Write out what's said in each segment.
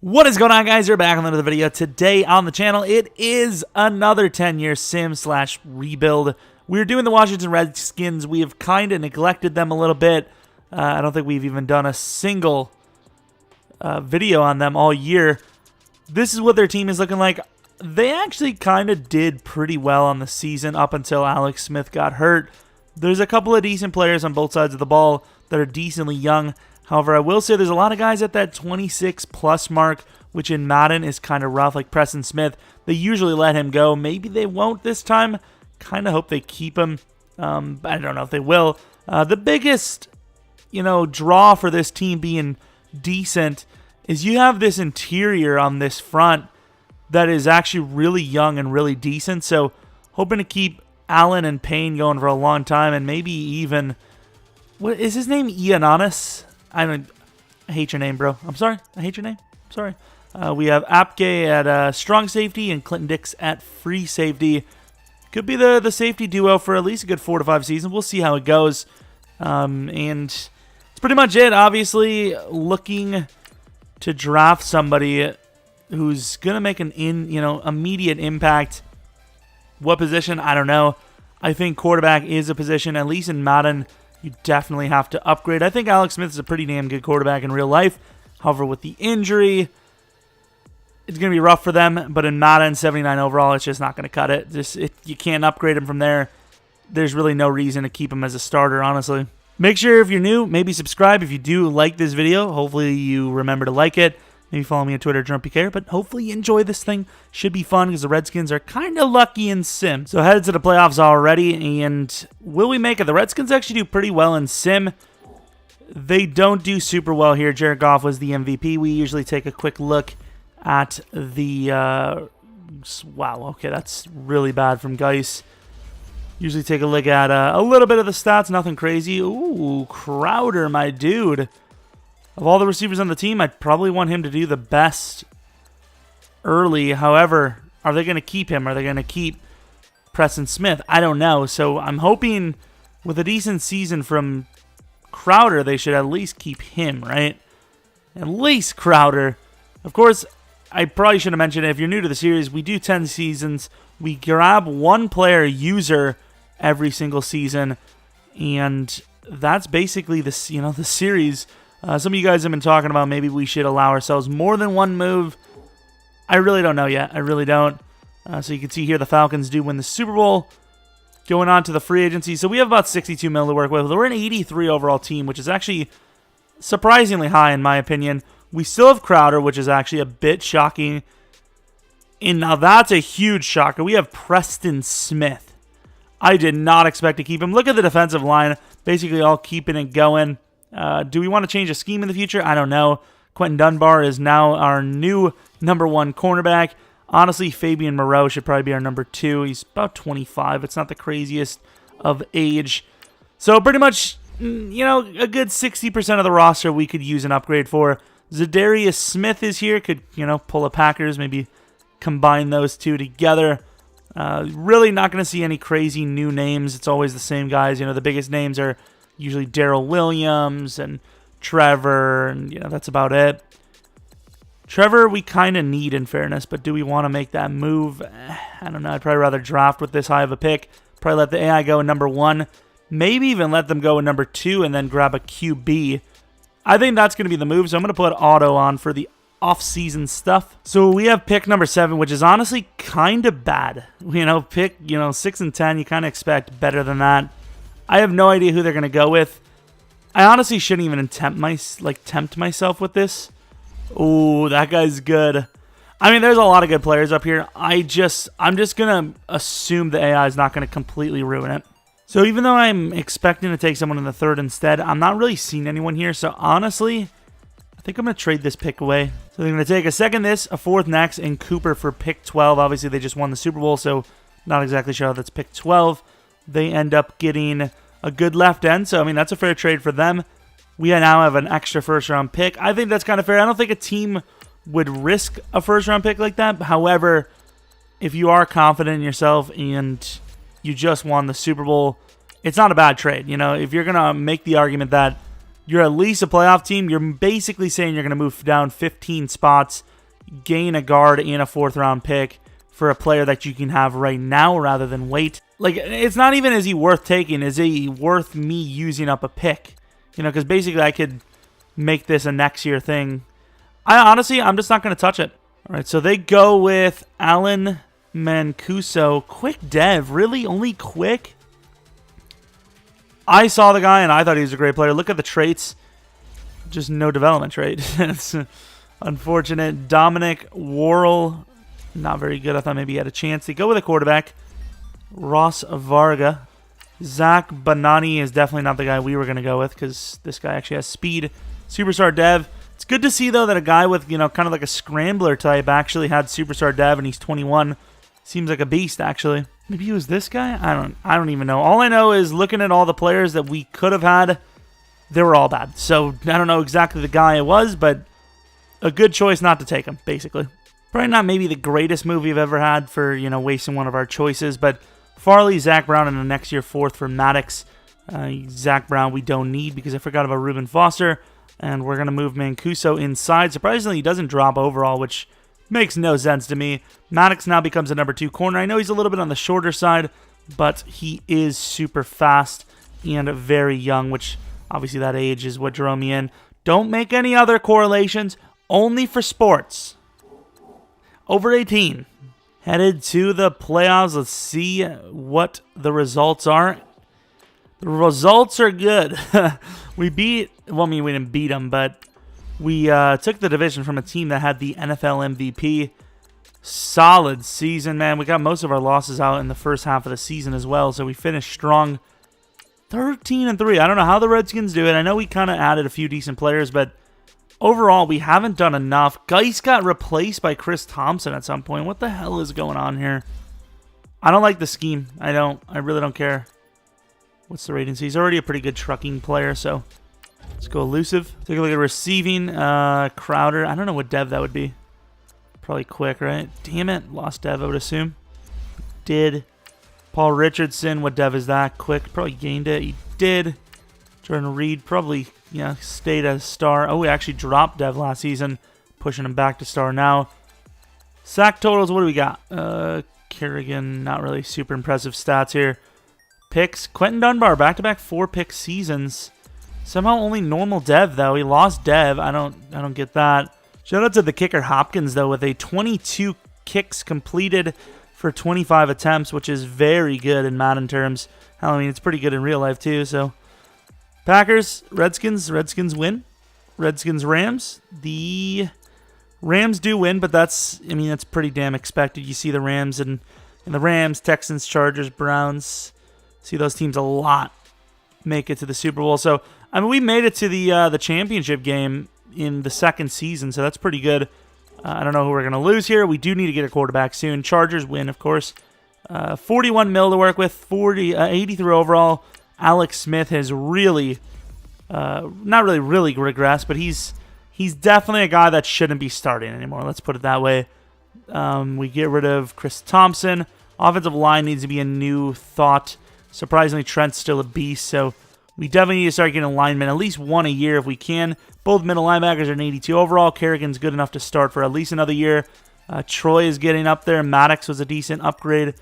What is going on, guys? We're back on another video. Today on the channel, it is another 10-year sim / rebuild. We're doing the Washington Redskins. We have kind of neglected them a little bit. I don't think we've even done a single video on them all year. This is what their team is looking like. They actually kind of did pretty well on the season up until Alex Smith got hurt. There's a couple of decent players on both sides of the ball that are decently young. However, I will say there's a lot of guys at that 26-plus mark, which in Madden is kind of rough, like Preston Smith. They usually let him go. Maybe they won't this time. Kind of hope they keep him. But I don't know if they will. The biggest, draw for this team being decent is you have this interior on this front that is actually really young and really decent. So hoping to keep Allen and Payne going for a long time, and maybe even, what is his name? Ioannis? I hate your name, bro. I'm sorry. I hate your name. I'm sorry. We have Apke at strong safety and Clinton Dix at free safety. Could be the safety duo for at least a good 4 to 5 seasons. We'll see how it goes. And it's pretty much it. Obviously, looking to draft somebody who's going to make an immediate impact. What position? I don't know. I think quarterback is a position, at least in Madden, you definitely have to upgrade. I think Alex Smith is a pretty damn good quarterback in real life. However, with the injury, it's going to be rough for them. But in Madden, 79 overall, it's just not going to cut it. You can't upgrade him from there. There's really no reason to keep him as a starter, honestly. Make sure if you're new, maybe subscribe. If you do like this video, hopefully you remember to like it. Maybe follow me on Twitter, Jeromepkr, but hopefully you enjoy this thing. Should be fun because the Redskins are kind of lucky in Sim. So headed to the playoffs already, and will we make it? The Redskins actually do pretty well in Sim. They don't do super well here. Jared Goff was the MVP. We usually take a quick look at the... wow, okay, that's really bad from Geis. Usually take a look at a little bit of the stats, nothing crazy. Ooh, Crowder, my dude. Of all the receivers on the team, I'd probably want him to do the best early. However, are they going to keep him? Are they going to keep Preston Smith? I don't know. So I'm hoping with a decent season from Crowder, they should at least keep him, right? At least Crowder. Of course, I probably should have mentioned it. If you're new to the series, we do 10 seasons. We grab one player user every single season. And that's basically the series. Some of you guys have been talking about maybe we should allow ourselves more than one move. I really don't know yet. I really don't. So you can see here the Falcons do win the Super Bowl. Going on to the free agency. So we have about 62 mil to work with. We're an 83 overall team, which is actually surprisingly high in my opinion. We still have Crowder, which is actually a bit shocking. And now that's a huge shocker. We have Preston Smith. I did not expect to keep him. Look at the defensive line. Basically all keeping it going. Do we want to change a scheme in the future? I don't know. Quentin Dunbar is now our new #1 cornerback. Honestly, Fabian Moreau should probably be our #2. He's about 25. It's not the craziest of age. So pretty much, a good 60% of the roster we could use an upgrade for. Zadarius Smith is here. Could, pull a Packers, maybe combine those two together. Really not going to see any crazy new names. It's always the same guys. The biggest names are usually Darrell Williams and Trevor, and that's about it. Trevor we kind of need in fairness, but do we want to make that move? I don't know. I'd probably rather draft with this high of a pick. Probably let the AI go in #1. Maybe even let them go in #2 and then grab a QB. I think that's going to be the move, so I'm going to put auto on for the off-season stuff. So we have pick #7, which is honestly kind of bad. Pick 6 and 10, you kind of expect better than that. I have no idea who they're going to go with. I honestly shouldn't even tempt myself with this. Oh, that guy's good. I mean, there's a lot of good players up here. I'm just going to assume the AI is not going to completely ruin it. So even though I'm expecting to take someone in the 3rd instead, I'm not really seeing anyone here. So honestly, I think I'm going to trade this pick away. So they're going to take a 2nd this, a 4th next, and Cooper for pick 12. Obviously, they just won the Super Bowl, so not exactly sure how that's pick 12. They end up getting a good left end. So, I mean, that's a fair trade for them. We now have an extra 1st-round pick. I think that's kind of fair. I don't think a team would risk a 1st-round pick like that. However, if you are confident in yourself and you just won the Super Bowl, it's not a bad trade. If you're going to make the argument that you're at least a playoff team. You're basically saying you're going to move down 15 spots, gain a guard and a 4th-round pick for a player that you can have right now rather than wait. Like, it's not even, is he worth taking? Is he worth me using up a pick? You know, because basically I could make this a next year thing. I'm just not going to touch it. All right, so they go with Alan Mancuso. Quick dev. Really? Only quick? I saw the guy and I thought he was a great player. Look at the traits. Just no development trait. It's unfortunate. Dominic Worrell, not very good. I thought maybe he had a chance. They go with a quarterback. Ross Varga. Zach Banani is definitely not the guy we were going to go with because this guy actually has speed. Superstar dev. It's good to see, though, that a guy with, you know, kind of like a scrambler type actually had superstar dev, and he's 21. Seems like a beast, actually. Maybe he was this guy? I don't even know. All I know is looking at all the players that we could have had, they were all bad. So I don't know exactly the guy it was, but a good choice not to take him, basically. Probably not maybe the greatest move we've ever had for, you know, wasting one of our choices, but Farley, Zach Brown, and the next year 4th for Maddox. Zach Brown we don't need because I forgot about Reuben Foster. And we're going to move Mancuso inside. Surprisingly, he doesn't drop overall, which makes no sense to me. Maddox now becomes a number 2 corner. I know he's a little bit on the shorter side, but he is super fast and very young, which obviously that age is what drew me in. Don't make any other correlations, only for sports. Over 18. Headed to the playoffs. Let's see what the results are. The results are good. We didn't beat them, but we took the division from a team that had the NFL MVP. Solid season, man. We got most of our losses out in the first half of the season as well, so we finished strong. 13-3. I don't know how the Redskins do it. I know we kind of added a few decent players, but overall, we haven't done enough. Geis got replaced by Chris Thompson at some point. What the hell is going on here? I don't like the scheme. I really don't care. What's the rating? So he's already a pretty good trucking player, so let's go elusive. Take a look at receiving. Crowder. I don't know what dev that would be. Probably quick, right? Damn it. Lost dev, I would assume. Did. Paul Richardson. What dev is that? Quick. Probably gained it. He did. Jordan Reed. Probably, yeah, stayed as star. Oh, we actually dropped dev last season. Pushing him back to star now. Sack totals. What do we got? Kerrigan. Not really super impressive stats here. Picks. Quentin Dunbar. Back-to-back 4-pick seasons. Somehow only normal dev, though. He lost dev. I don't get that. Shout out to the kicker Hopkins, though, with a 22 kicks completed for 25 attempts, which is very good in Madden terms. Hell, I mean, it's pretty good in real life, too. So, Packers, Redskins win. Redskins, Rams. The Rams do win, but that's pretty damn expected. You see the Rams and the Rams, Texans, Chargers, Browns. See those teams a lot make it to the Super Bowl. So, I mean, we made it to the championship game in the second season, so that's pretty good. I don't know who we're going to lose here. We do need to get a quarterback soon. Chargers win, of course. 41 mil to work with, 83 overall. Alex Smith has really, not really regressed, but he's definitely a guy that shouldn't be starting anymore. Let's put it that way. We get rid of Chris Thompson. Offensive line needs to be a new thought. Surprisingly, Trent's still a beast, so we definitely need to start getting linemen, at least one a year if we can. Both middle linebackers are an 82 overall. Kerrigan's good enough to start for at least another year. Troy is getting up there. Maddox was a decent upgrade.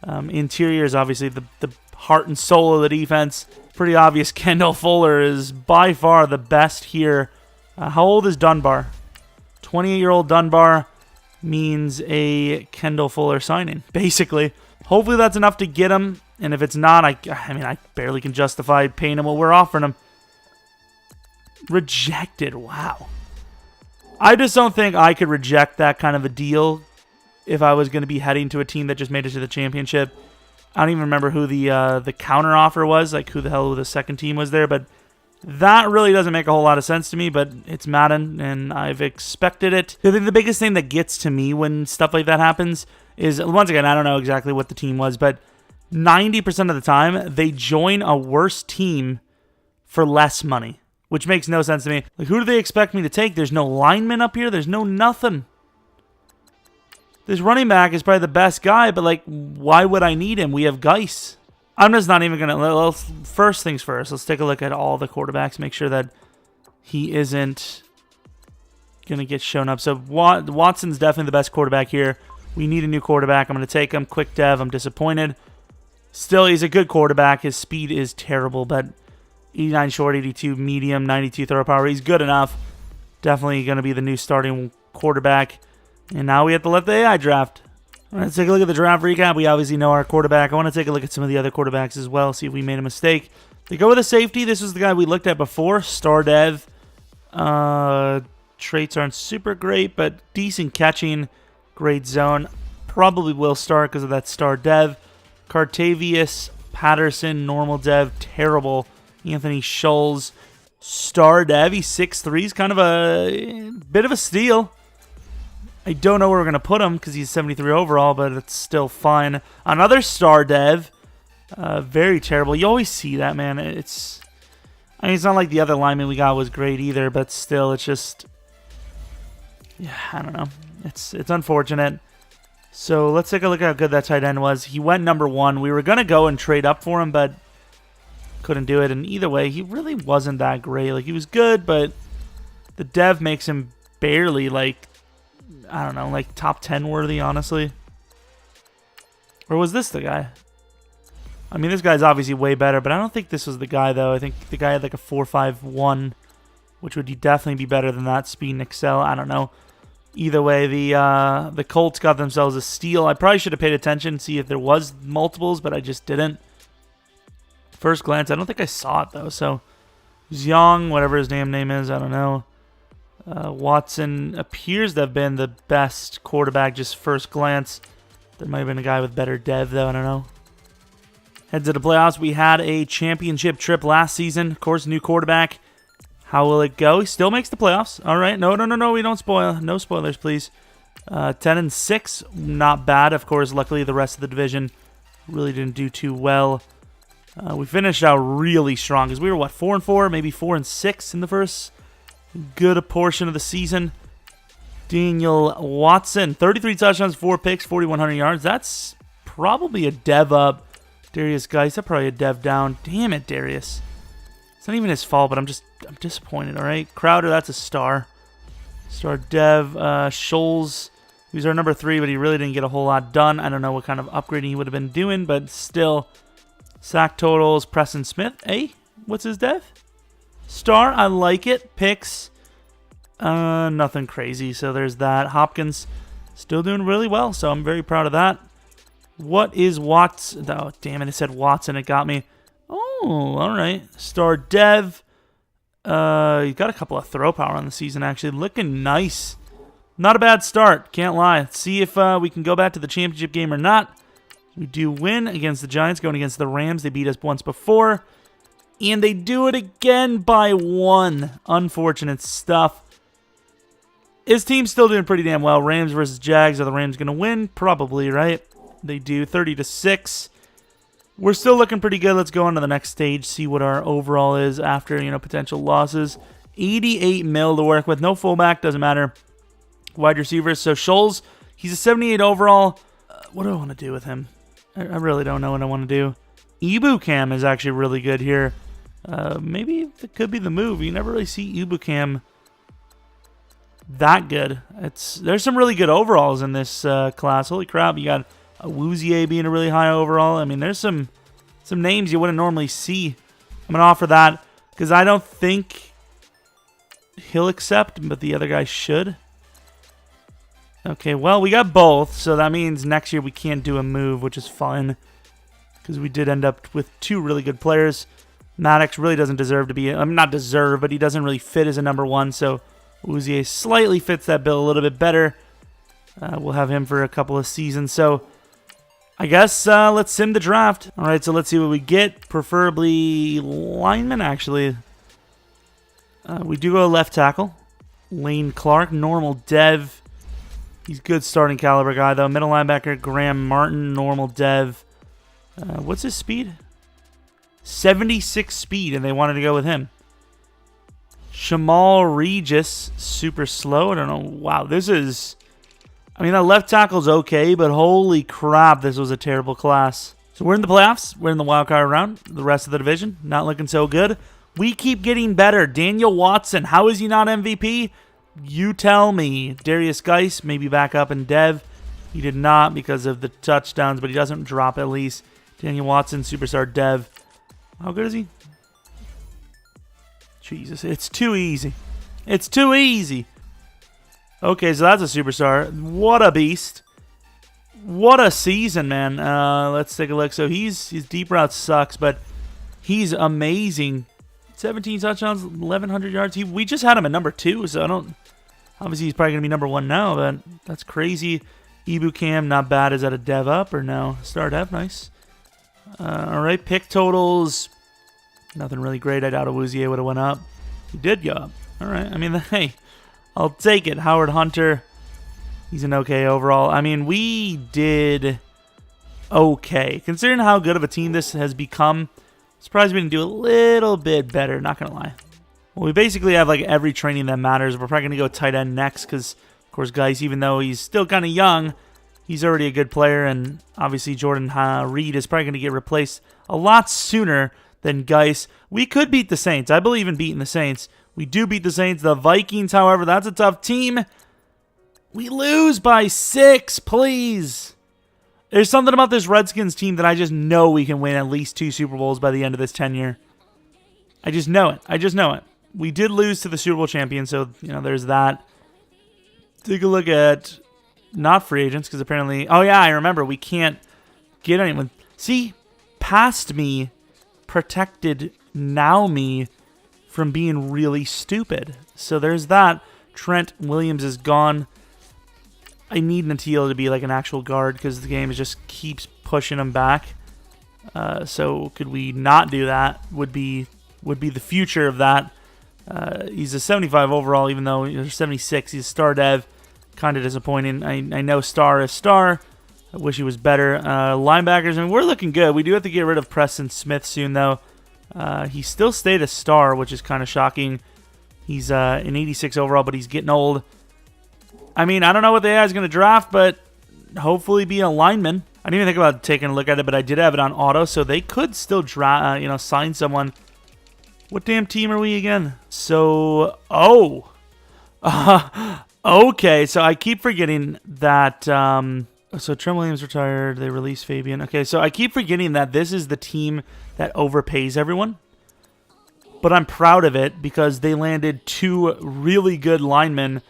Interior is obviously the heart and soul of the defense. Pretty obvious Kendall Fuller is by far the best here. How old is Dunbar? 28-year-old Dunbar means a Kendall Fuller signing, basically. Hopefully that's enough to get him. And if it's not, I barely can justify paying him what we're offering him. Rejected. Wow. I just don't think I could reject that kind of a deal if I was going to be heading to a team that just made it to the championship. I don't even remember who the counter offer was, like who the hell the second team was there, but that really doesn't make a whole lot of sense to me, but it's Madden, and I've expected it. I think the biggest thing that gets to me when stuff like that happens is, once again, I don't know exactly what the team was, but 90% of the time, they join a worse team for less money, which makes no sense to me. Like, who do they expect me to take? There's no lineman up here. There's no nothing. This running back is probably the best guy, but, like, why would I need him? We have Geis. I'm just not even going to... First things first, let's take a look at all the quarterbacks, make sure that he isn't going to get shown up. So Watson's definitely the best quarterback here. We need a new quarterback. I'm going to take him. Quick dev. I'm disappointed. Still, he's a good quarterback. His speed is terrible, but 89 short, 82 medium, 92 throw power. He's good enough. Definitely going to be the new starting quarterback. And now we have to let the AI draft. All right, let's take a look at the draft recap. We obviously know our quarterback. I want to take a look at some of the other quarterbacks as well, see if we made a mistake. They go with a safety. This was the guy we looked at before, star dev. Traits aren't super great, but decent catching, great zone. Probably will start because of that star dev. Cartavius Patterson, normal dev, terrible. Anthony Scholes, star dev. He's 6'3". He's kind of a bit of a steal. I don't know where we're going to put him because he's 73 overall, but it's still fine. Another star dev. Very terrible. You always see that, man. I mean, it's not like the other lineman we got was great either, but still, it's just... Yeah, I don't know. It's unfortunate. So let's take a look at how good that tight end was. He went number 1. We were going to go and trade up for him, but couldn't do it. And either way, he really wasn't that great. Like, he was good, but the dev makes him barely, like, I don't know, like top 10 worthy, honestly. Or was this the guy? I mean, this guy's obviously way better, but I don't think this was the guy, though. I think the guy had like a 4.51, which would definitely be better than that speed and excel. I don't know. Either way, the Colts got themselves a steal. I probably should have paid attention, see if there was multiples, but I just didn't. First glance, I don't think I saw it, though. So, Young, whatever his damn name is, I don't know. Watson appears to have been the best quarterback, just first glance. There might have been a guy with better dev, though. I don't know. Head to the playoffs. We had a championship trip last season. Of course, new quarterback. How will it go? He still makes the playoffs. All right. No. We don't spoil. No spoilers, please. 10-6. Not bad. Of course, luckily, the rest of the division really didn't do too well. We finished out really strong because we were, what, 4-4? Maybe 4-6 in the first good portion of the season. Daniel Watson, 33 touchdowns, 4 picks, 4,100 yards. That's probably a dev up. Darius Geis, that's probably a dev down. Damn it, Darius. It's not even his fault, but I'm disappointed, all right? Crowder, that's a star. Star dev. Scholes, he's our number 3, but he really didn't get a whole lot done. I don't know what kind of upgrading he would have been doing, but still. Sack totals, Preston Smith. Hey, what's his dev? Star, I like it. Picks, nothing crazy, so there's that. Hopkins, still doing really well, so I'm very proud of that. What is Watts? Oh, damn it, it said Watson. It got me. Oh, all right. Star dev. He got a couple of throw power on the season, actually. Looking nice. Not a bad start. Can't lie. Let's see if we can go back to the championship game or not. We do win against the Giants, going against the Rams. They beat us once before. And they do it again by 1. Unfortunate stuff. His team's still doing pretty damn well. Rams versus Jags. Are the Rams going to win? Probably, right? They do. 30-6. We're still looking pretty good. Let's go on to the next stage, see what our overall is after, potential losses. 88 mil to work with. No fullback. Doesn't matter. Wide receivers. So Scholes, he's a 78 overall. What do I want to do with him? I really don't know what I want to do. Ibukam is actually really good here. Maybe it could be the move. You never really see Ibukam that good. There's some really good overalls in this class. Holy crap, you got Awuzie being a really high overall. I mean, there's some names you wouldn't normally see. I'm going to offer that because I don't think he'll accept, but the other guy should. Okay, well, we got both, so that means next year we can't do a move, which is fine because we did end up with 2 really good players. Maddox really doesn't deserve to be, not deserve, but he doesn't really fit as a number 1, so Awuzie slightly fits that bill a little bit better. We'll have him for a couple of seasons, so I guess let's sim the draft. All right, so let's see what we get. Preferably lineman, actually. We do go left tackle. Lane Clark, normal dev. He's good starting caliber guy, though. Middle linebacker, Graham Martin, normal dev. What's his speed? 76 speed, and they wanted to go with him. Shamal Regis, super slow. I don't know. Wow, this is... I mean, that left tackle's okay, but holy crap, this was a terrible class. So we're in the playoffs. We're in the wild card round. The rest of the division, not looking so good. We keep getting better. Daniel Watson, how is he not MVP? You tell me. Darius Geis, maybe back up in Dev. He did not because of the touchdowns, but he doesn't drop at least. Daniel Watson, superstar Dev. How good is he? Jesus, it's too easy. It's too easy. Okay, so that's a superstar. What a beast. What a season, man. Let's take a look. So his deep route sucks, but he's amazing. 17 touchdowns, 1,100 yards. We just had him at number 2, so I don't... Obviously, he's probably going to be number 1 now, but that's crazy. Ibu Cam, not bad. Is that a dev up or no? Star dev, nice. All right, pick totals. Nothing really great. I doubt Awuzie would have went up. He did go up. All right. I mean, hey, I'll take it. Howard Hunter, he's an okay overall. I mean, we did okay. Considering how good of a team this has become, surprised we didn't do a little bit better, not going to lie. Well, we basically have like every training that matters. We're probably going to go tight end next because, of course, guys, even though he's still kind of young, he's already a good player. And obviously, Jordan Reed is probably going to get replaced a lot sooner than Geis. We could beat the Saints. I believe in beating the Saints. We do beat the Saints. The Vikings, however, that's a tough team. We lose by 6, please. There's something about this Redskins team that I just know we can win at least 2 Super Bowls by the end of this tenure. I just know it. I just know it. We did lose to the Super Bowl champion, so, you know, there's that. Take a look at not free agents, because apparently... Oh, yeah, I remember. We can't get anyone. See, past me protected now me from being really stupid. So there's that. Trent Williams is gone. I need Natil to be like an actual guard because the game just keeps pushing him back. So could we not do that? Would be the future of that. He's a 75 overall, even though he's 76. He's a star dev. Kind of disappointing. I know star is star. I wish he was better. Linebackers, I mean, we're looking good. We do have to get rid of Preston Smith soon, though. He still stayed a star, which is kind of shocking. He's an 86 overall, but he's getting old. I mean, I don't know what the AI is going to draft, but hopefully be a lineman. I didn't even think about taking a look at it, but I did have it on auto, so they could still sign someone. What damn team are we again? So, okay. So I keep forgetting that. So Trent Williams retired. They released Fabian. Okay, so I keep forgetting that this is the team that overpays everyone. But I'm proud of it because they landed 2 really good linemen.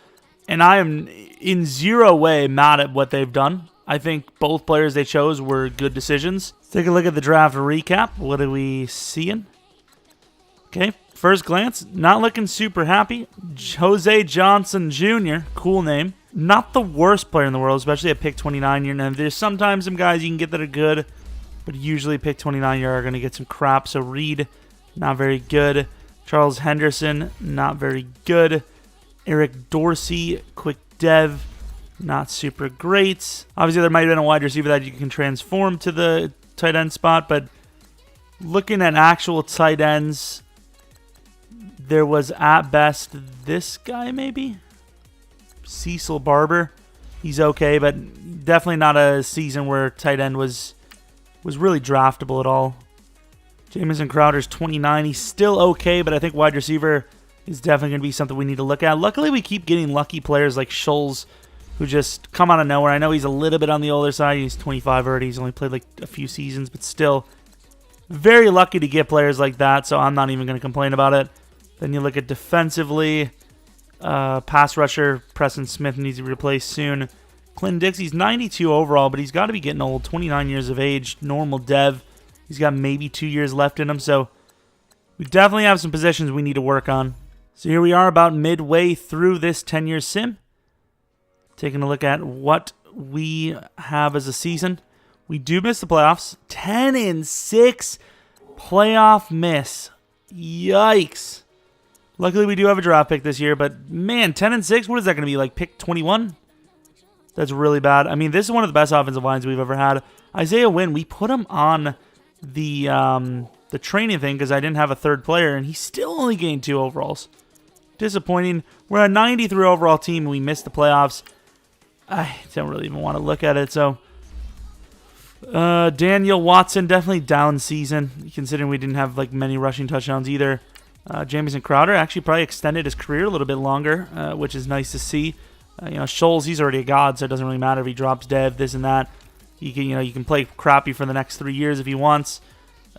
And I am in zero way mad at what they've done. I think both players they chose were good decisions. Let's take a look at the draft recap. What are we seeing? Okay, first glance, not looking super happy. Jose Johnson Jr., cool name. Not the worst player in the world, especially at pick 29. There's sometimes some guys you can get that are good, but usually pick 29 you're going to get some crap. So Reed, not very good. Charles Henderson, not very good. Eric Dorsey, quick dev, not super great. Obviously, there might have been a wide receiver that you can transform to the tight end spot, but looking at actual tight ends, there was at best this guy maybe? Cecil Barber. He's okay, but definitely not a season where tight end was really draftable at all. Jamison Crowder's 29. He's still okay, but I think wide receiver is definitely going to be something we need to look at. Luckily, we keep getting lucky players like Scholes who just come out of nowhere. I know he's a little bit on the older side. He's 25 already. He's only played like a few seasons, but still very lucky to get players like that, so I'm not even going to complain about it. Then you look at defensively. Pass rusher, Preston Smith needs to be replaced soon. Clinton Dixie's 92 overall, but he's got to be getting old. 29 years of age, normal dev. He's got maybe 2 years left in him, so we definitely have some positions we need to work on. So here we are about midway through this 10-year sim. Taking a look at what we have as a season. We do miss the playoffs. 10-6 playoff miss. Yikes. Luckily, we do have a draft pick this year, but man, 10-6, what is that going to be, like pick 21? That's really bad. I mean, this is one of the best offensive lines we've ever had. Isaiah Wynn, we put him on the training thing because I didn't have a third player, and he still only gained 2 overalls. Disappointing. We're a 93 overall team, and we missed the playoffs. I don't really even want to look at it, so... Daniel Watson, definitely down season, considering we didn't have like many rushing touchdowns either. Jamison Crowder actually probably extended his career a little bit longer, which is nice to see. Scholes, he's already a god, so it doesn't really matter if he drops dev, this and that. He can, you can play crappy for the next 3 years if he wants.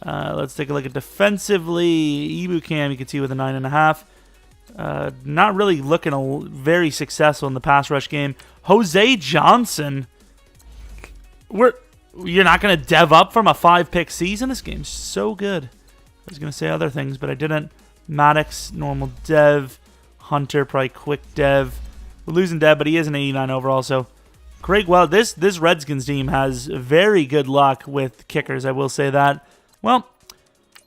Let's take a look at defensively. Ibukam, you can see with a 9.5. Not really looking very successful in the pass rush game. Jose Johnson, you're not going to dev up from a 5-pick season. This game's so good. I was going to say other things, but I didn't. Maddox, normal dev. Hunter, probably quick dev. We're losing dev, but he is an 89 overall, so Craig, well, this Redskins team has very good luck with kickers, I will say that. Well,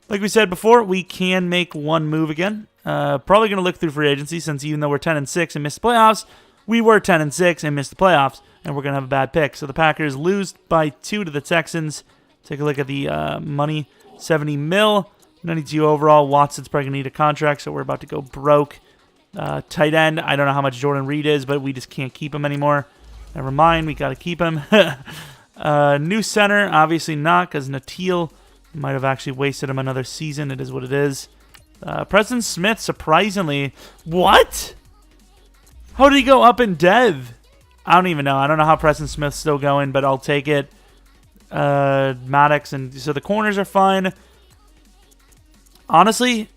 like we said before, we can make one move again. Probably going to look through free agency, since even though we're 10-6 and missed the playoffs, we were 10-6 and missed the playoffs, and we're going to have a bad pick. So the Packers lose by 2 to the Texans. Take a look at the money, 70 mil. 92 overall. Watson's probably going to need a contract, so we're about to go broke. Tight end, I don't know how much Jordan Reed is, but we just can't keep him anymore. Never mind, we got to keep him. New center, obviously not, because Natil might have actually wasted him another season. It is what it is. Preston Smith, surprisingly. What? How did he go up in dev? I don't even know. I don't know how Preston Smith's still going, but I'll take it. Maddox, and so the corners are fine. Honestly,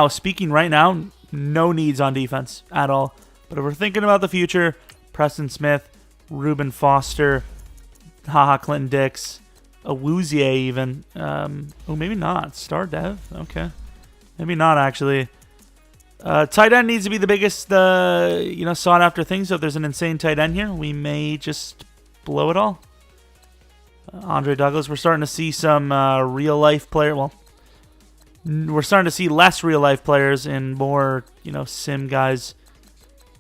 speaking right now, no needs on defense at all. But if we're thinking about the future, Preston Smith, Reuben Foster, Clinton Dix, Awuzie even. Oh, maybe not. Star Dev? Okay. Maybe not, actually. Tight end needs to be the biggest, sought-after thing. So if there's an insane tight end here, we may just blow it all. Andre Douglas, we're starting to see some real-life player. Well, we're starting to see less real-life players and more, sim guys.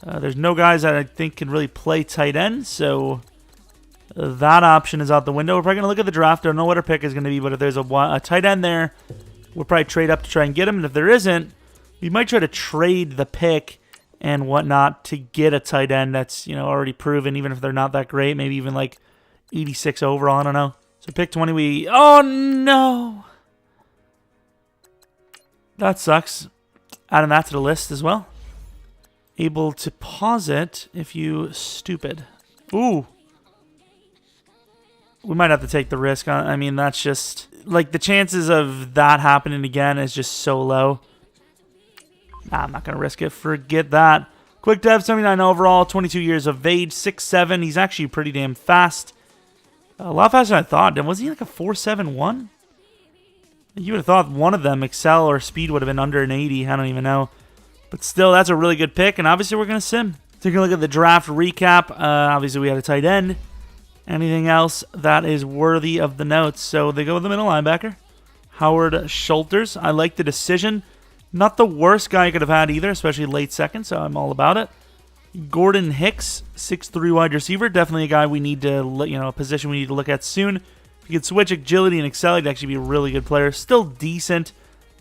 There's no guys that I think can really play tight end, so that option is out the window. We're probably going to look at the draft. I don't know what our pick is going to be, but if there's a tight end there, we'll probably trade up to try and get him. And if there isn't, we might try to trade the pick and whatnot to get a tight end that's, already proven, even if they're not that great. Maybe even like 86 overall, I don't know. So pick 20, oh no! That sucks. Adding that to the list as well. Able to pause it if you stupid. Ooh. We might have to take the risk. I mean, that's just... Like, the chances of that happening again is just so low. Nah, I'm not going to risk it. Forget that. Quick dev, 79 overall, 22 years of age, 6'7". He's actually pretty damn fast. A lot faster than I thought. Was he like a 4.71? You would have thought one of them, Excel or Speed, would have been under an 80. I don't even know. But still, that's a really good pick, and obviously we're going to sim. Taking a look at the draft recap. Obviously, we had a tight end. Anything else that is worthy of the notes? So they go with the middle linebacker. Howard Schulters. I like the decision. Not the worst guy I could have had either, especially late second, so I'm all about it. Gordon Hicks, 6'3" wide receiver. Definitely a guy we need to, a position we need to look at soon. If you could switch agility and excel, he'd actually be a really good player. Still decent.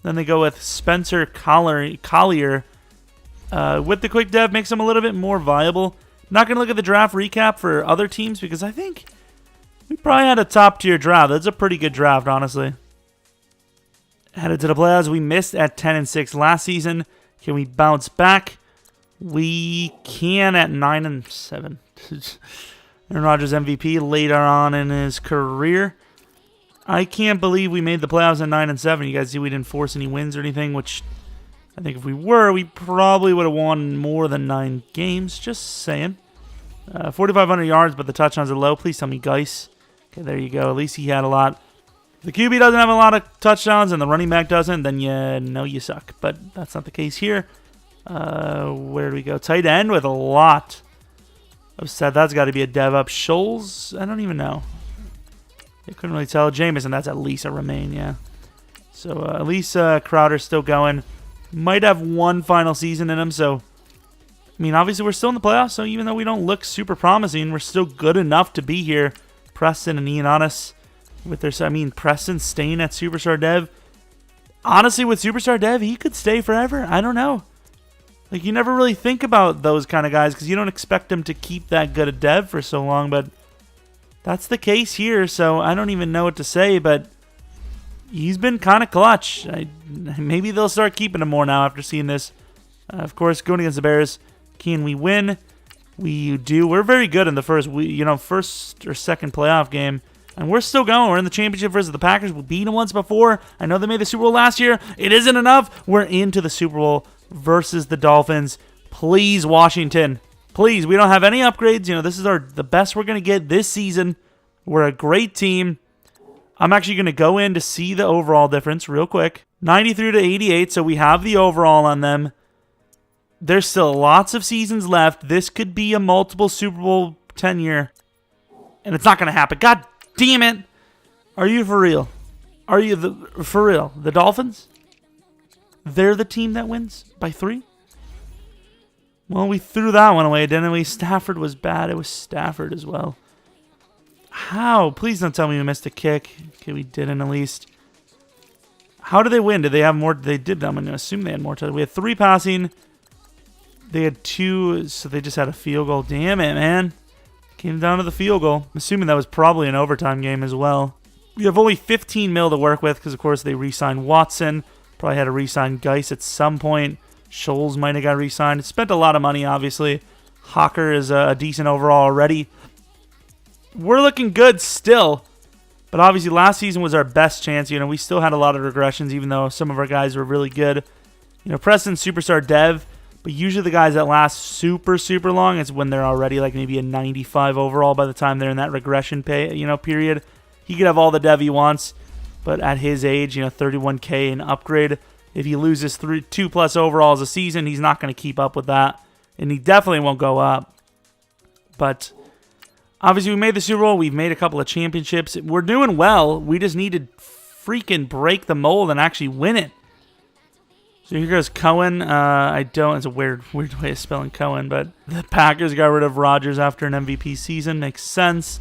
Then they go with Spencer Collier. With the quick dev, makes him a little bit more viable. Not going to look at the draft recap for other teams because I think we probably had a top-tier draft. That's a pretty good draft, honestly. Headed to the playoffs. We missed at 10-6 last season. Can we bounce back? We can at 9-7. Aaron Rodgers MVP later on in his career. I can't believe we made the playoffs at 9-7. You guys see we didn't force any wins or anything, which I think if we were, we probably would have won more than 9 games. Just saying. 4,500 yards, but the touchdowns are low. Please tell me Geis. Okay, there you go. At least he had a lot. If the QB doesn't have a lot of touchdowns and the running back doesn't, then you know you suck. But that's not the case here. Where do we go? Tight end with a lot. I've said that's got to be a dev up. Scholes? I don't even know. I couldn't really tell. Jameson, that's at least a remain, yeah. So at least Crowder's still going. Might have one final season in him, so... I mean, obviously we're still in the playoffs, so even though we don't look super promising, we're still good enough to be here. Preston and Ian Honest with their... I mean, Preston staying at Superstar Dev. Honestly, with Superstar Dev, he could stay forever. I don't know. Like, you never really think about those kind of guys because you don't expect them to keep that good a dev for so long, but that's the case here, so I don't even know what to say, but he's been kind of clutch. Maybe they'll start keeping him more now after seeing this. Of course, going against the Bears, can we win? We do. We're very good in the first or second playoff game. And we're still going. We're in the championship versus the Packers. We beat them once before. I know they made the Super Bowl last year. It isn't enough. We're into the Super Bowl versus the Dolphins. Please, Washington. Please, we don't have any upgrades. This is the best we're going to get this season. We're a great team. I'm actually going to go in to see the overall difference real quick. 93 to 88, so we have the overall on them. There's still lots of seasons left. This could be a multiple Super Bowl tenure. And it's not going to happen. God damn it. Are you for real? Are you for real? The Dolphins? They're the team that wins by 3? Well, we threw that one away, didn't we? Stafford was bad. It was Stafford as well. How? Please don't tell me we missed a kick. Okay, we didn't at least. How did they win? Did they have more? They did. I'm going to assume they had more touchdowns. We had 3 passing. They had 2, so they just had a field goal. Damn it, man. Came down to the field goal. I'm assuming that was probably an overtime game as well. We have only 15 mil to work with because, of course, they re-signed Watson. Probably had to re-sign Geis at some point. Scholes might have got re-signed. Spent a lot of money, obviously. Hawker is a decent overall already. We're looking good still. But obviously, last season was our best chance. We still had a lot of regressions, even though some of our guys were really good. Preston, superstar dev. But usually the guys that last super, super long is when they're already like maybe a 95 overall by the time they're in that regression period. He could have all the dev he wants, but at his age, 31K and upgrade. If he loses 2+ overalls a season, he's not going to keep up with that. And he definitely won't go up. But obviously we made the Super Bowl. We've made a couple of championships. We're doing well. We just need to freaking break the mold and actually win it. So here goes Cohen. It's a weird way of spelling Cohen, but the Packers got rid of Rodgers after an MVP season. Makes sense.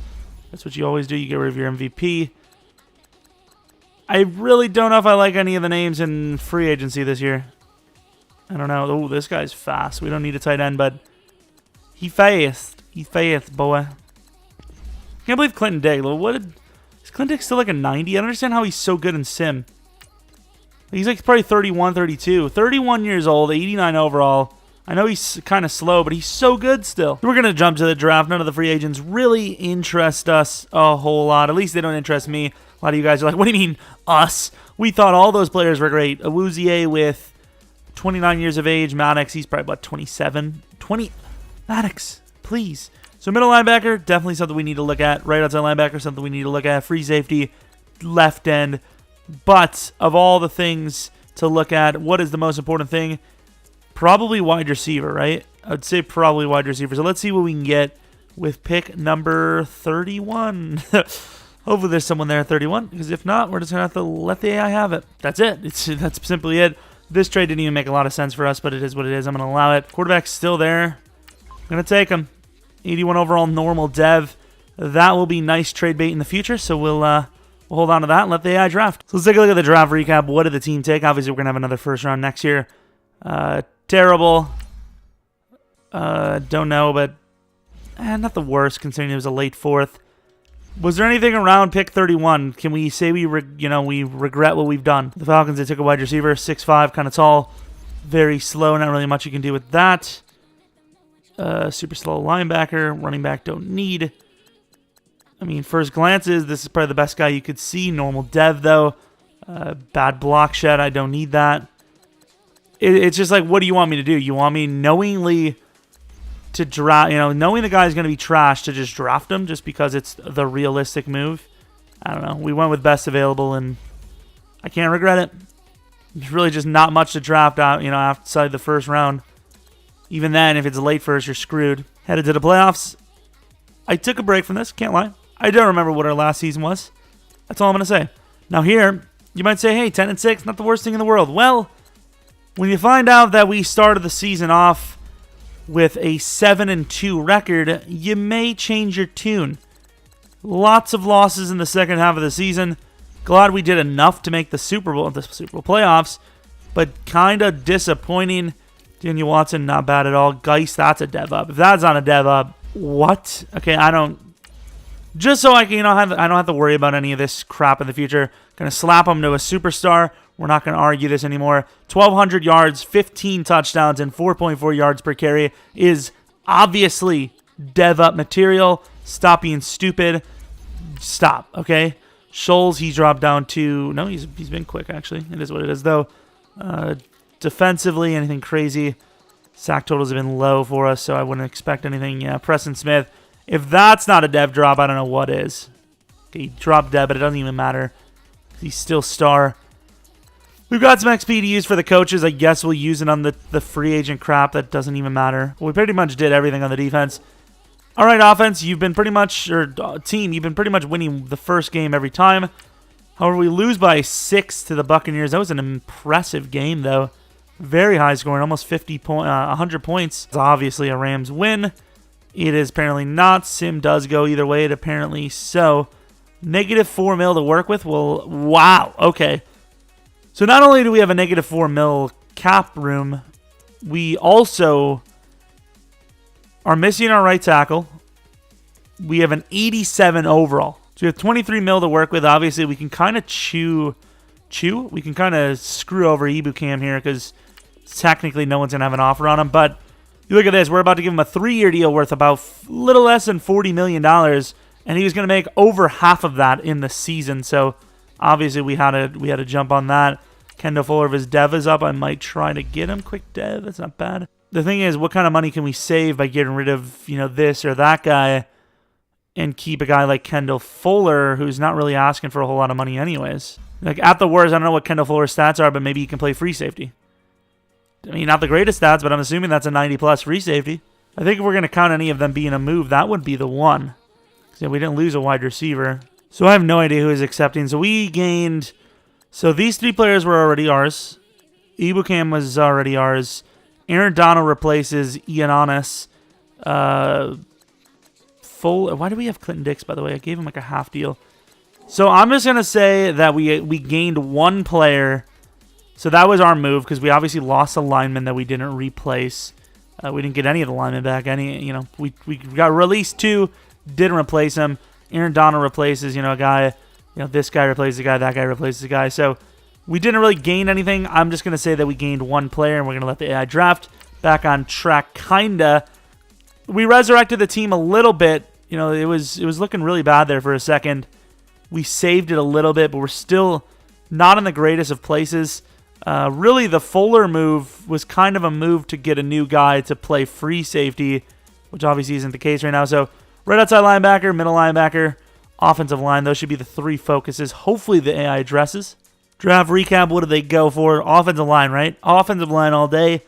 That's what you always do. You get rid of your MVP. I really don't know if I like any of the names in free agency this year. I don't know. Oh, this guy's fast. We don't need a tight end, but he fast. He fast, boy. I can't believe Clinton Digg. Is Clinton Digg still like a 90? I don't understand how he's so good in sim. He's like probably 31, 32. 31 years old, 89 overall. I know he's kind of slow, but he's so good still. We're going to jump to the draft. None of the free agents really interest us a whole lot. At least they don't interest me. A lot of you guys are like, what do you mean, us? We thought all those players were great. Awuzie with 29 years of age. Maddox, he's probably about 27. Maddox, please. So middle linebacker, definitely something we need to look at. Right outside linebacker, something we need to look at. Free safety, left end. But of all the things to look at, what is the most important thing? Probably wide receiver, right? I would say probably wide receiver. So let's see what we can get with pick number 31. Hopefully there's someone there at 31, because if not, we're just going to have to let the AI have it. That's it. That's simply it. This trade didn't even make a lot of sense for us, but it is what it is. I'm going to allow it. Quarterback's still there. I'm going to take him. 81 overall normal dev. That will be nice trade bait in the future, so we'll hold on to that and let the AI draft. So let's take a look at the draft recap. What did the team take? Obviously, we're going to have another first round next year. Terrible. Don't know, but not the worst considering it was a late 4th. Was there anything around pick 31? Can we say we regret what we've done? The Falcons, they took a wide receiver, 6'5", kind of tall, very slow. Not really much you can do with that. Super slow linebacker, running back don't need. I mean, first glances, this is probably the best guy you could see. Normal dev, though. Bad block shed. I don't need that. It's just like, what do you want me to do? You want me knowingly to draft, knowing the guy's going to be trash to just draft him just because it's the realistic move? I don't know. We went with best available, and I can't regret it. There's really just not much to draft out, outside the first round. Even then, if it's late first, you're screwed. Headed to the playoffs. I took a break from this, can't lie. I don't remember what our last season was. That's all I'm going to say. Now here, you might say, hey, 10-6, not the worst thing in the world. Well, when you find out that we started the season off with a 7-2 record, you may change your tune. Lots of losses in the second half of the season. Glad we did enough to make the Super Bowl playoffs, but kind of disappointing. Daniel Watson, not bad at all. Geis, that's a dev up. If that's not a dev up, what? Okay, I don't just so I can, I don't have to worry about any of this crap in the future. Gonna slap him to a superstar. We're not gonna argue this anymore. 1,200 yards, 15 touchdowns, and 4.4 yards per carry is obviously dev up material. Stop being stupid. Stop, okay? Scholes, he's dropped down to... No, he's been quick, actually. It is what it is, though. Defensively, anything crazy? Sack totals have been low for us, so I wouldn't expect anything. Yeah, Preston Smith. If that's not a dev drop, I don't know what is. Okay, he dropped dev, but it doesn't even matter. He's still star. We've got some XP to use for the coaches. I guess we'll use it on the free agent crap. That doesn't even matter. We pretty much did everything on the defense. All right, offense, you've been pretty much, or team, you've been pretty much winning the first game every time. However, we lose by 6 to the Buccaneers. That was an impressive game, though. Very high scoring, almost 100 points. It's obviously a Rams win. It is apparently not. Sim does go either way, it apparently so. -4 mil to work with. Well, wow, okay. So not only do we have a -4 mil cap room, we also are missing our right tackle. We have an 87 overall. So we have 23 mil to work with. Obviously, we can kind of chew. We can kind of screw over Ebukam here because technically no one's going to have an offer on him. But you look at this. We're about to give him a 3-year deal worth about a little less than $40 million. And he was going to make over half of that in the season. So obviously we had to jump on that. Kendall Fuller, if his dev is up, I might try to get him. Quick dev, that's not bad. The thing is, what kind of money can we save by getting rid of, this or that guy and keep a guy like Kendall Fuller who's not really asking for a whole lot of money anyways? Like, at the worst, I don't know what Kendall Fuller's stats are, but maybe he can play free safety. I mean, not the greatest stats, but I'm assuming that's a 90-plus free safety. I think if we're going to count any of them being a move, that would be the one. So we didn't lose a wide receiver. So I have no idea who is accepting. So we gained... So these 3 players were already ours. Ebukam was already ours. Aaron Donald replaces Ioannis. Why do we have Clinton Dix, by the way? I gave him like a half deal. So I'm just going to say that we gained 1 player. So that was our move because we obviously lost a lineman that we didn't replace. We didn't get any of the linemen back. We got released 2, didn't replace him. Aaron Donald replaces, a guy... this guy replaces the guy, that guy replaces the guy. So we didn't really gain anything. I'm just going to say that we gained 1 player, and we're going to let the AI draft back on track, kinda. We resurrected the team a little bit. It was looking really bad there for a second. We saved it a little bit, but we're still not in the greatest of places. Really, the Fuller move was kind of a move to get a new guy to play free safety, which obviously isn't the case right now. So right outside linebacker, middle linebacker, offensive line, those should be the 3 focuses. Hopefully the AI addresses. Draft recap, what did they go for? Offensive line, right? Offensive line all day.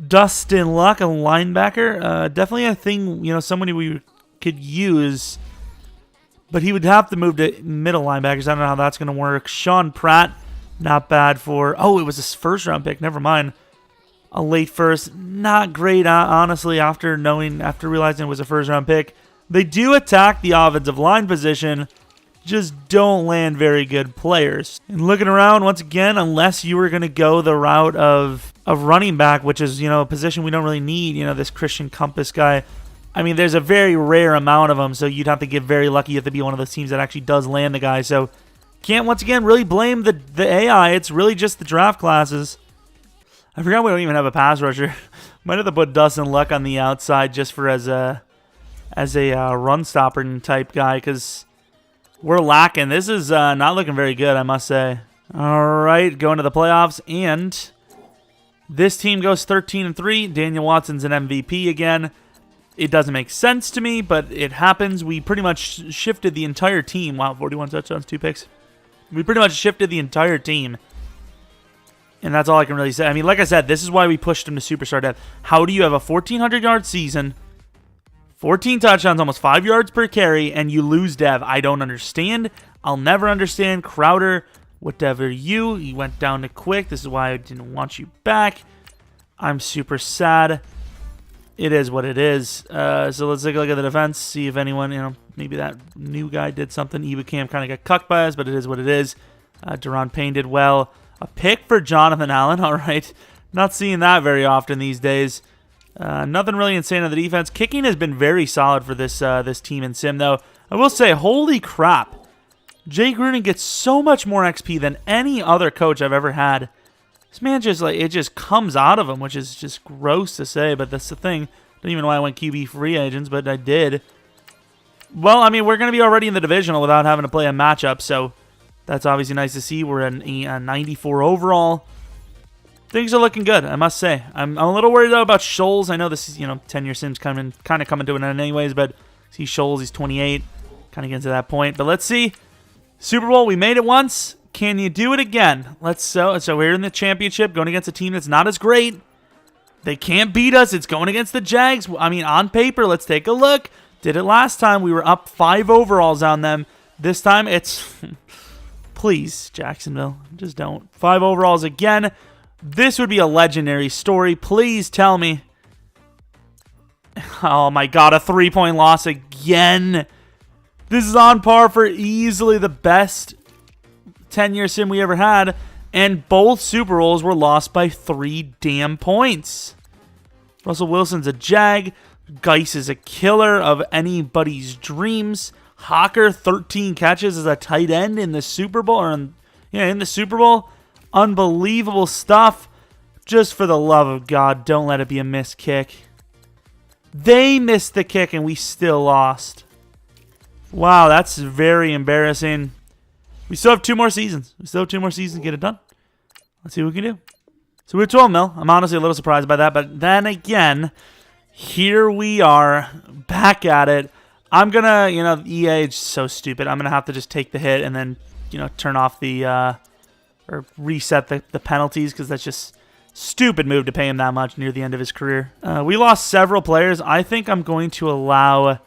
Dustin Luck, a linebacker. Definitely a thing, somebody we could use. But he would have to move to middle linebackers. I don't know how that's going to work. Sean Pratt, not bad for... Oh, it was a first-round pick. Never mind. A late first. Not great, honestly, after realizing it was a first-round pick. They do attack the offensive line position, just don't land very good players. And looking around, once again, unless you were going to go the route of running back, which is, a position we don't really need, this Christian Compass guy. I mean, there's a very rare amount of them, so you'd have to get very lucky. You have to be one of those teams that actually does land the guy. So can't, once again, really blame the AI. It's really just the draft classes. I forgot we don't even have a pass rusher. Might have to put Dustin Luck on the outside just for as a run stopper type guy because we're lacking. This is not looking very good, I must say. All right, going to the playoffs, and this team goes 13-3. Daniel Watson's an MVP again. It doesn't make sense to me, but it happens. We pretty much shifted the entire team. Wow, 41 touchdowns, 2 picks. We pretty much shifted the entire team. And that's all I can really say. I mean, like I said, this is why we pushed him to superstar depth. How do you have a 1,400-yard season, 14 touchdowns, almost 5 yards per carry, and you lose dev? I don't understand. I'll never understand. Crowder, whatever you. You went down to quick. This is why I didn't want you back. I'm super sad. It is what it is. So let's take a look at the defense, see if anyone, maybe that new guy did something. Ebukam kind of got cucked by us, but it is what it is. Deron Payne did well. A pick for Jonathan Allen. All right. Not seeing that very often these days. Nothing really insane on the defense. Kicking has been very solid for this team in Sim, though. I will say, holy crap. Jay Gruden gets so much more XP than any other coach I've ever had. This man just, like, it just comes out of him, which is just gross to say, but that's the thing. Don't even know why I went QB free agents, but I did. Well, I mean, we're going to be already in the divisional without having to play a matchup, so that's obviously nice to see. We're at a 94 overall. Things are looking good, I must say. I'm a little worried, though, about Scholes. I know this is, 10-year Sims kind of coming to an end anyways, but see Scholes, he's 28. Kind of getting to that point. But let's see. Super Bowl, we made it once. Can you do it again? So we're in the championship, going against a team that's not as great. They can't beat us. It's going against the Jags. I mean, on paper, let's take a look. Did it last time. We were up 5 overalls on them. This time, it's... Please, Jacksonville, just don't. 5 overalls again. This would be a legendary story. Please tell me. Oh, my God, a 3-point loss again. This is on par for easily the best 10-year sim we ever had, and both Super Bowls were lost by 3 damn points. Russell Wilson's a jag. Geis is a killer of anybody's dreams. Hawker, 13 catches as a tight end in the Super Bowl. In the Super Bowl. Unbelievable stuff. Just for the love of God, don't let it be a missed kick. They missed the kick and we still lost. Wow, that's very embarrassing. We still have 2 more seasons. To get it done. Let's see what we can do. So we're 12 mil. I'm honestly a little surprised by that. But then again, here we are back at it. I'm going to, EA is so stupid. I'm going to have to just take the hit and then, turn off the, or reset the penalties because that's just stupid move to pay him that much near the end of his career. We lost several players. I think I'm going to allow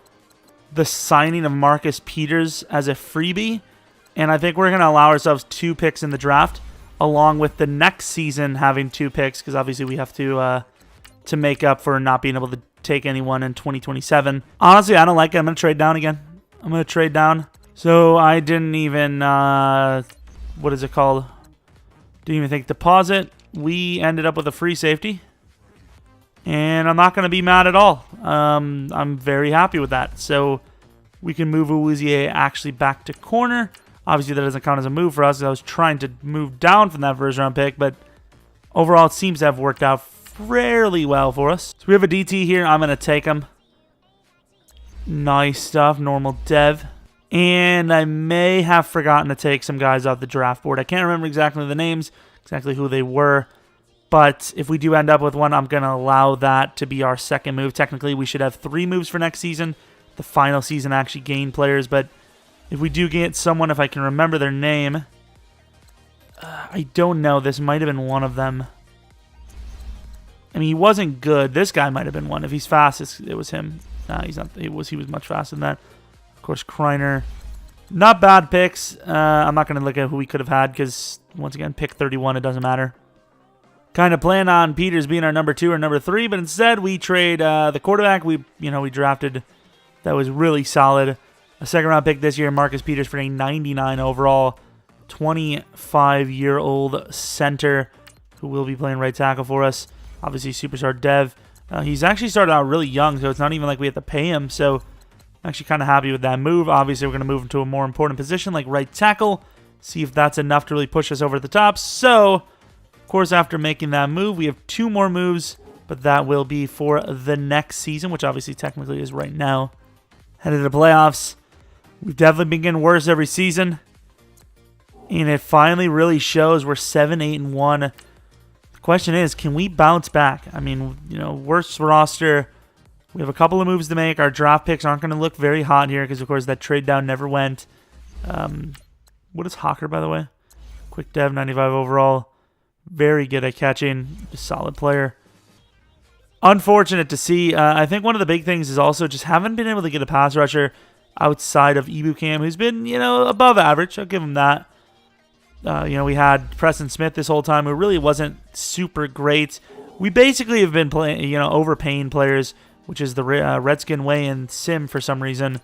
the signing of Marcus Peters as a freebie. And I think we're going to allow ourselves 2 picks in the draft, along with the next season having 2 picks, because obviously we have to make up for not being able to take anyone in 2027. Honestly, I don't like it. I'm going to trade down again. I'm going to trade down. So I didn't even, what is it called? Didn't even think deposit. We ended up with a free safety. And I'm not going to be mad at all. I'm very happy with that. So we can move Uwuzie actually back to corner. Obviously, that doesn't count as a move for us. I was trying to move down from that first round pick, but overall, it seems to have worked out fairly well for us. So we have a DT here. I'm going to take him. Nice stuff. Normal dev. And I may have forgotten to take some guys off the draft board. I can't remember exactly the names, exactly who they were. But if we do end up with one, I'm going to allow that to be our second move. Technically, we should have 3 moves for next season. The final season actually gain players, but if we do get someone, if I can remember their name, I don't know. This might have been one of them. I mean, he wasn't good. This guy might have been one. If he's fast, it was him. Nah, he's not. He was much faster than that. Of course, Kreiner. Not bad picks. I'm not going to look at who we could have had because, once again, pick 31. It doesn't matter. Kind of plan on Peters being our number 2 or number 3, but instead we trade the quarterback we drafted that was really solid. A second-round pick this year, Marcus Peters, for a 99 overall, 25-year-old center who will be playing right tackle for us. Obviously, superstar dev. He's actually started out really young, so it's not even like we have to pay him. So I'm actually kind of happy with that move. Obviously, we're going to move him to a more important position like right tackle. See if that's enough to really push us over the top. So, of course, after making that move, we have 2 more moves, but that will be for the next season, which obviously technically is right now. Headed to the playoffs. We've definitely been getting worse every season. And it finally really shows. We're 7-8-1. The question is, can we bounce back? I mean, worst roster. We have a couple of moves to make. Our draft picks aren't going to look very hot here because, of course, that trade down never went. What is Hawker, by the way? Quick dev, 95 overall. Very good at catching. Just solid player. Unfortunate to see. I think one of the big things is also just haven't been able to get a pass rusher outside of Ibukam, who's been, above average. I'll give him that. We had Preston Smith this whole time, who really wasn't super great. We basically have been playing, overpaying players, which is the Redskin way in Sim for some reason.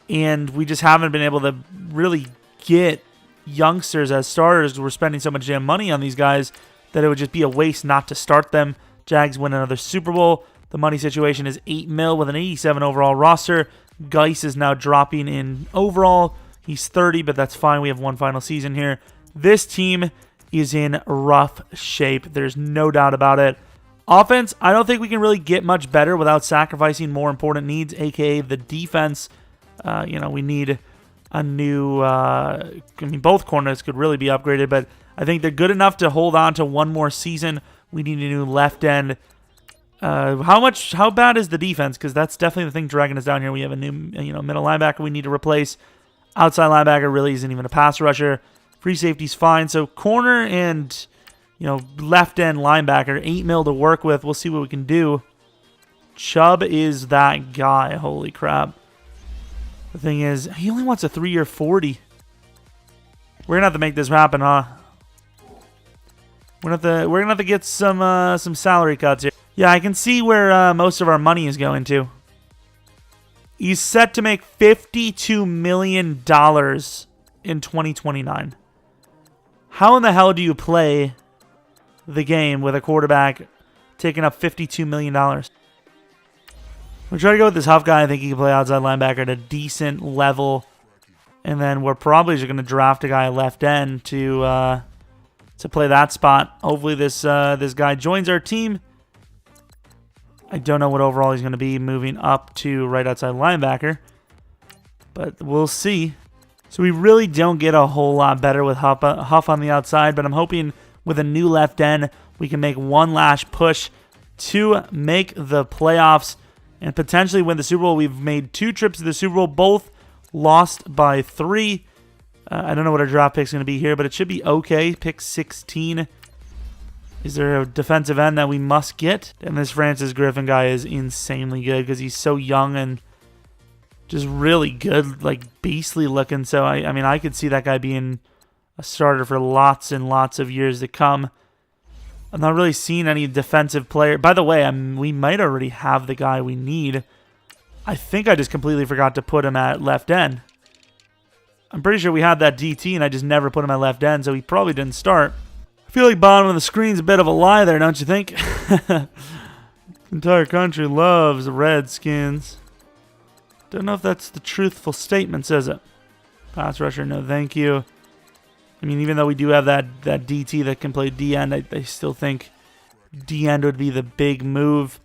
And we just haven't been able to really get youngsters as starters. We're spending so much damn money on these guys that it would just be a waste not to start them. Jags win another Super Bowl. The money situation is $8 million with an 87 overall roster. Geis is now dropping in overall. He's 30, but that's fine. We have one final season here. This team is in rough shape. There's no doubt about it. Offense, I don't think we can really get much better without sacrificing more important needs, a.k.a. the defense. We need a new... both corners could really be upgraded, but I think they're good enough to hold on to one more season. We need a new left end. How bad is the defense? Because that's definitely the thing dragging us down here. We have a new middle linebacker we need to replace. Outside linebacker really isn't even a pass rusher. Free safety's fine. So corner and left end linebacker, $8 million to work with. We'll see what we can do. Chubb is that guy. Holy crap. The thing is, he only wants a 3-year 40. We're gonna have to make this happen, huh? We're gonna have to get some salary cuts here. Yeah, I can see where most of our money is going to. He's set to make $52 million in 2029. How in the hell do you play the game with a quarterback taking up $52 million? We'll try to go with this Huff guy. I think he can play outside linebacker at a decent level. And then we're probably just going to draft a guy left end to play that spot. Hopefully this guy joins our team. I don't know what overall he's going to be moving up to right outside linebacker. But we'll see. So we really don't get a whole lot better with Huff on the outside, but I'm hoping with a new left end, we can make one last push to make the playoffs and potentially win the Super Bowl. We've made 2 trips to the Super Bowl, both lost by 3. I don't know what our draft pick's going to be here, but it should be okay. Pick 16. Is there a defensive end that we must get? And this Francis Griffin guy is insanely good because he's so young and just really good, like beastly looking. So, I could see that guy being a starter for lots and lots of years to come. I'm not really seeing any defensive player. By the way, we might already have the guy we need. I think I just completely forgot to put him at left end. I'm pretty sure we had that DT and I just never put him at left end, so he probably didn't start. I feel like bottom of the screen's a bit of a lie there, don't you think? The entire country loves the Redskins. Don't know if that's the truthful statement, says it. Pass rusher, no thank you. Even though we do have that DT that can play D-end, I still think D-end would be the big move.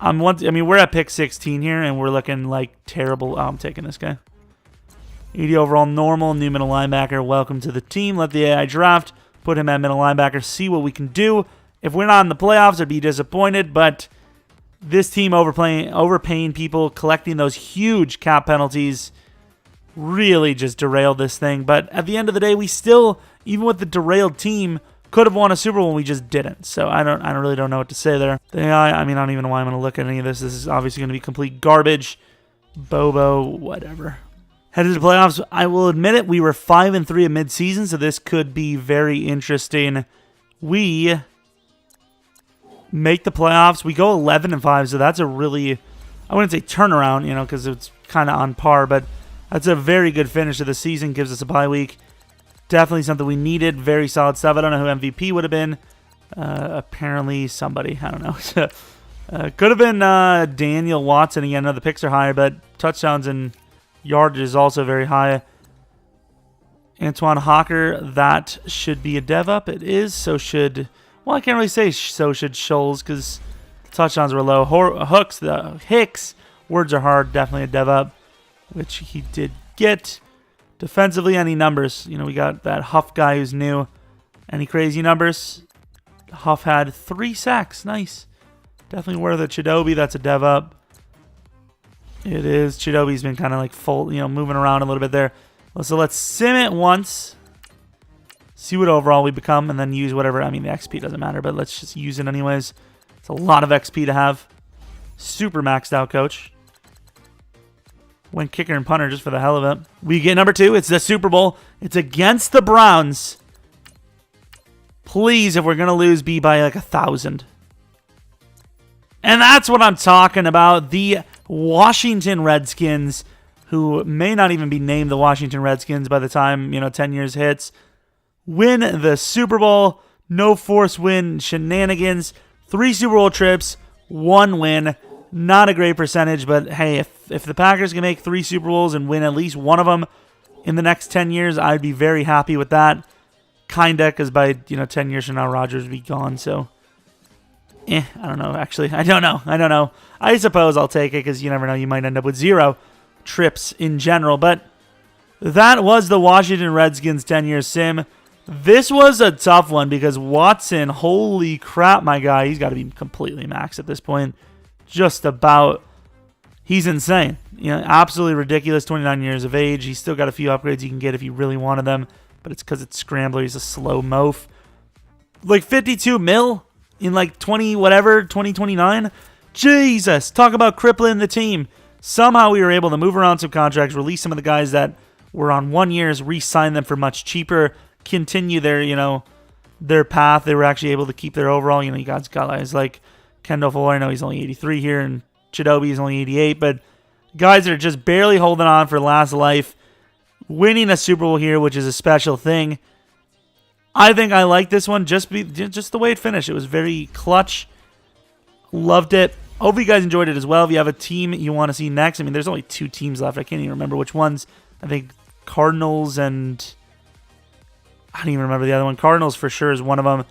We're at pick 16 here, and we're looking like terrible. Oh, I'm taking this guy. 80 overall, normal, new middle linebacker. Welcome to the team. Let the AI draft. Put him at middle linebacker. See what we can do. If we're not in the playoffs, I'd be disappointed, but this team overpaying people, collecting those huge cap penalties, really just derailed this thing. But at the end of the day, we still, even with the derailed team, could have won a Super Bowl and we just didn't. So I really don't know what to say there. The AI, I don't even know why I'm going to look at any of this. This is obviously going to be complete garbage. Bobo, whatever. Headed to the playoffs, I will admit it, we were 5-3 at midseason, so this could be very interesting. We make the playoffs. We go 11-5, so that's a really, I wouldn't say turnaround, because it's kind of on par, but that's a very good finish of the season. Gives us a bye week. Definitely something we needed. Very solid stuff. I don't know who MVP would have been. Apparently somebody. I don't know. Could have been Daniel Watson. Again, the picks are higher, but touchdowns and yardage is also very high. Antoine Hawker, that should be a dev up. It is. So should, well, I can't really say so should Scholes because touchdowns were low. Hicks, words are hard. Definitely a dev up, which he did get. Defensively, any numbers? We got that Huff guy who's new. Any crazy numbers? Huff had 3 sacks. Nice. Definitely worth it. Chidobe, that's a dev up. It is. Chidobe's been kind of like moving around a little bit there. So let's sim it once. See what overall we become, and then use whatever. The XP doesn't matter, but let's just use it anyways. It's a lot of XP to have. Super maxed out, coach. Went kicker and punter just for the hell of it. We get number 2. It's the Super Bowl. It's against the Browns. Please, if we're going to lose, be by like 1,000. And that's what I'm talking about. The Washington Redskins, who may not even be named the Washington Redskins by the time, 10 years hits, win the Super Bowl. No forced win shenanigans. 3 Super Bowl trips, 1 win. Not a great percentage, but hey, if if the Packers can make 3 Super Bowls and win at least one of them in the next 10 years, I'd be very happy with that. Kinda, because by 10 years from now, Rodgers will be gone. So, I don't know. Actually, I don't know. I suppose I'll take it because you never know. You might end up with 0 trips in general. But that was the Washington Redskins 10-year sim. This was a tough one because Watson, holy crap, my guy, he's got to be completely maxed at this point. Just about. He's insane. Absolutely ridiculous. 29 years of age. He's still got a few upgrades you can get if you really wanted them, but it's because it's Scrambler. He's a slow moaf. Like 52 mil in like 2029. Jesus, talk about crippling the team. Somehow we were able to move around some contracts, release some of the guys that were on 1 years, re-sign them for much cheaper, continue their path. They were actually able to keep their overall. You got guys like Kendall Fuller. I know he's only 83 here, and Chidobe is only 88, but guys that are just barely holding on for last life, winning a Super Bowl here, which is a special thing. I think I like this one just the way it finished. It was very clutch. Loved it. Hope you guys enjoyed it as well. If you have a team you want to see next, there's only 2 teams left. I can't even remember which ones. I think Cardinals and I don't even remember the other one. Cardinals for sure is one of them.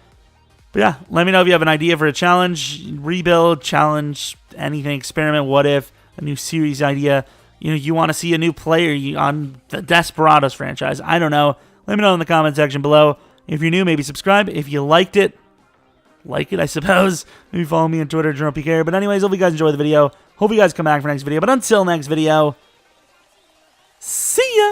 But yeah, let me know if you have an idea for a challenge, rebuild, challenge, anything, experiment, what if, a new series idea. You want to see a new player on the Desperados franchise. I don't know. Let me know in the comment section below. If you're new, maybe subscribe. If you liked it, like it, I suppose. Maybe follow me on Twitter, Jeromepkr. But anyways, hope you guys enjoy the video. Hope you guys come back for next video. But until next video, see ya!